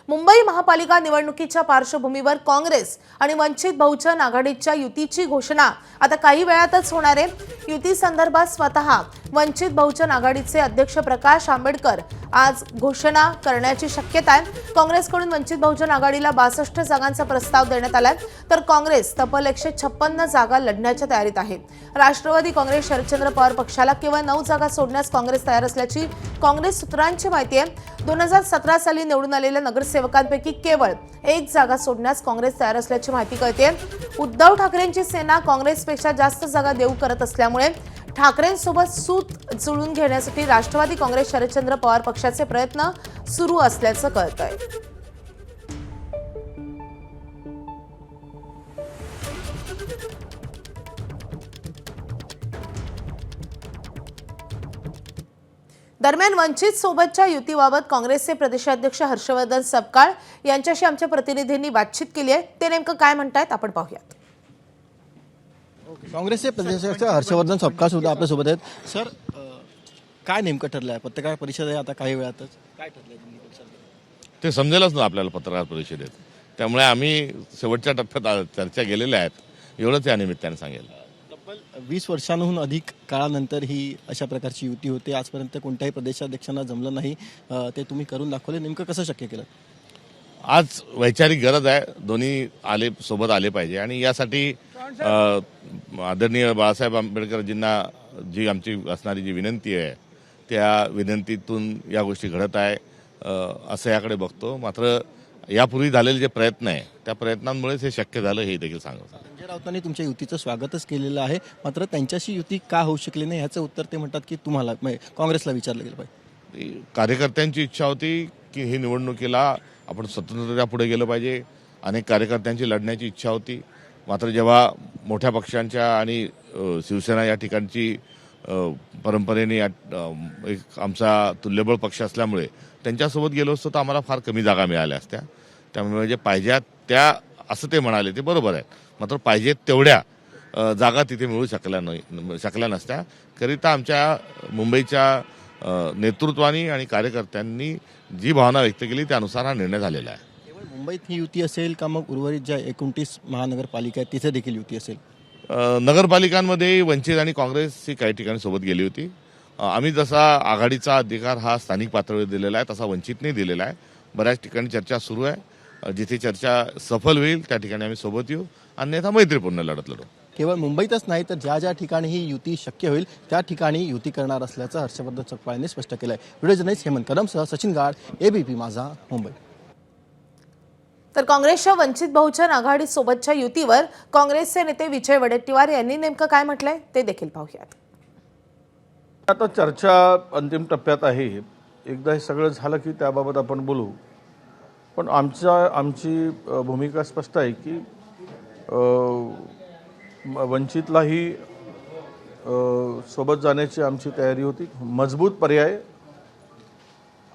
मुंबई महापालिका निवडणुकीच्या पार्श्वभूमीवर काँग्रेस आणि वंचित बहुजन आघाडीच्या युतीची घोषणा आता काही वेळातच होणार आहे। युती संदर्भात स्वतः वंचित बहुजन आघाडीचे अध्यक्ष प्रकाश आंबेडकर आज घोषणा करण्याची शक्यता आहे। काँग्रेसकडून वंचित बहुजन आघाडीला 62 जागांचा प्रस्ताव देण्यात आलाय, तर काँग्रेस तब्बल 156 जागा लढण्याच्या तयारीत आहे। राष्ट्रवादी काँग्रेस शरदचंद्र पवार पक्षाला केवळ 9 जागा सोडण्यास काँग्रेस तयार असल्याची काँग्रेस सूत्रांची माहिती आहे। 2017 साली निवडून आलेल्या नगरसेवकांपैकी केवळ 1 जागा सोडण्यास काँग्रेस तयार असल्याची माहिती कळते। उद्धव ठाकरेंची सेना काँग्रेसपेक्षा जास्त जागा देऊ करत असल्यामुळे ठाकरेंसोबत सूत जुळून घेण्यासाठी राष्ट्रवादी काँग्रेस शरदचंद्र पवार पक्षाचे प्रयत्न सुरू असल्याचं कळतंय। दरम्यान वंचित सोबतच्या युतीबाबत काँग्रेसचे प्रदेशाध्यक्ष हर्षवर्धन सपकाळ यांच्याशी आमच्या प्रतिनिधींनी बातचीत केली आहे। ते नेमकं काय म्हणतायत आपण पाहूयात। काँग्रेसचे प्रदेशाध्यक्ष हर्षवर्धन सपकाळ सुद्धा आपल्या सोबत आहेत। सर, काय नेमकं ठरलंय? पत्रकार परिषद आहे आता काही वेळातच, काय ठरलंय ते समजेलच ना आपल्याला पत्रकार परिषदेत। त्यामुळे आम्ही शेवटच्या टप्प्यात चर्चा गेलेल्या आहेत, एवढंच या निमित्ताने सांगेल। तब्बल 20 वर्षांहून अधिक काळानंतर ही अशा प्रकारची युती होते। आजपर्यंत कोणत्याही प्रदेशाध्यक्षांना जमलं नाही, ते तुम्ही करून दाखवले। नेमकं कसं शक्य केलं? आज वैचारिक गरज आहे, दोन्ही सोबत आले पाहिजे आणि यासाठी आदरणीय बाळासाहेब आंबेडकरजींना जी आमची असणारी जी विनंती आहे त्या विनंतीतून या गोष्टी घडत आहे असं याकडे बघतो। मात्र यापूर्वी झालेले जे प्रयत्न आहे त्या प्रयत्नांमुळेच हे शक्य झालं, हे देखील सांगतो। संजय राऊतांनी तुमच्या युतीचं स्वागतच केलेलं आहे, मात्र त्यांच्याशी युती का होऊ शकली नाही याचं उत्तर ते म्हणतात की तुम्हाला काँग्रेसला विचारलं गेलं पाहिजे। कार्यकर्त्यांची इच्छा होती की ही निवडणुकीला आपण स्वतंत्ररित्या पुढे गेलं पाहिजे। अनेक कार्यकर्त्यांची लढण्याची इच्छा होती, मात्र जेव्हा मोठ्या पक्षांच्या आणि शिवसेना या ठिकाणची परंपरेने एक आमचा तुल्यबळ पक्ष असल्यामुळे त्यांच्यासोबत गेलो असतो तर आम्हाला फार कमी जागा मिळाल्या असत्या। त्यामुळे म्हणजे पाहिजे त्या असं ते म्हणाले ते बरोबर आहे, मात्र पाहिजे तेवढ्या जागा तिथे मिळू शकल्या नसत्या। करिता आमच्या मुंबईच्या नेतृत्वानी आणि कार्यकर्त्यांनी जी भावना व्यक्त केली त्यानुसार हा निर्णय झालेला आहे। केवळ मुंबईत ही युती असेल का मग उर्वरित ज्या 29 महानगरपालिका आहेत तिथे देखील युती असेल? नगरपालिकांमध्ये वंचित आणि काँग्रेस ही काही ठिकाणी सोबत गेली होती। आम्ही जसा आघाडीचा अधिकार हा स्थानिक पातळीवर दिलेला आहे तसा वंचितने दिलेला आहे। बऱ्याच ठिकाणी चर्चा सुरू आहे, जिथे चर्चा सफल होईल त्या ठिकाणी आम्ही सोबत येऊ, अन्यथा मैत्रीपूर्ण लढत लढू। केवळ मुंबईतच नाही तर ज्या ज्या ठिकाणी ही युती शक्य होईल त्या ठिकाणी युती करणार असल्याचं हर्षवर्धन सपकाळ यांनी स्पष्ट केलं आहे। व्हिडिओ जर्नलिस्ट हेमंत कदमसह सचिन गाड, एबीपी माझा, मुंबई। तर काँग्रेसच्या वंचित बहुजन आघाडी सोबतच्या युतीवर काँग्रेसचे नेते विजय वडेट्टीवार यांनी नेमकं काय म्हटलंय ते देखील पाहूयात। आता चर्चा अंतिम टप्प्यात आहे। एकदा हे सगळं झालं की त्याबाबत आपण बोलू, पण आमची भूमिका स्पष्ट आहे की वंचितलाही सोबत जाण्याची आमची तयारी होती, मजबूत पर्याय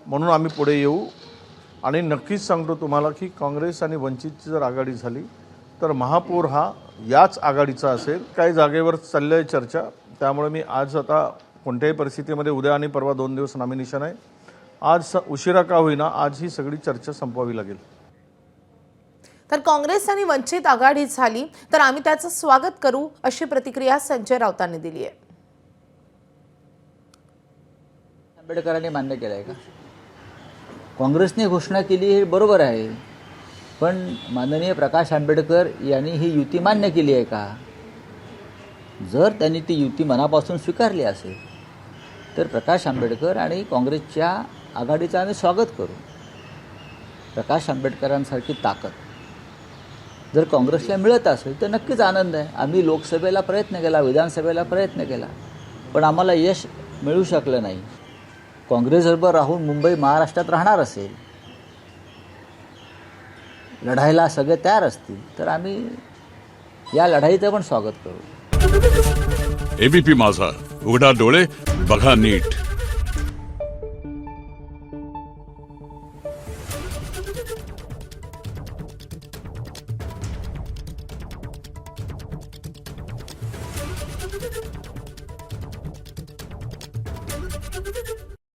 म्हणून आम्ही पुढे येऊ। आणि नक्कीच सांगतो तुम्हाला की काँग्रेस आणि वंचितची जर आघाडी झाली तर महापौर हा याच आघाडीचा असेल। काही जागेवर चालली आहे चर्चा, त्यामुळे मी आज आता कोणत्याही परिस्थितीमध्ये उद्या आणि परवा 2 दिवस नामिनेशन आहे, आज उशिरा का होईना आज ही सगळी चर्चा संपवावी लागेल। तर काँग्रेस आणि वंचित आघाडी झाली तर आम्ही त्याचं स्वागत करू अशी प्रतिक्रिया संजय राऊतांनी दिली आहे। आंबेडकरांनी मान्य केलं आहे का? काँग्रेसने घोषणा केली हे बरोबर आहे, पण माननीय प्रकाश आंबेडकर यांनी ही युती मान्य केली आहे का? जर त्यांनी ती युती मनापासून स्वीकारली असेल तर प्रकाश आंबेडकर आणि काँग्रेसच्या आघाडीचं आम्ही स्वागत करू। प्रकाश आंबेडकरांसारखी ताकद जर काँग्रेसला मिळत असेल तर नक्कीच आनंद आहे। आम्ही लोकसभेला प्रयत्न केला, विधानसभेला प्रयत्न केला, पण आम्हाला यश मिळू शकलं नाही। काँग्रेसबरोबर राहून मुंबई महाराष्ट्रात राहणार असेल, लढायला सगळे तयार असतील तर आम्ही या लढाईचं पण स्वागत करू। एबीपी माझा, उघडा डोळे बघा नीट।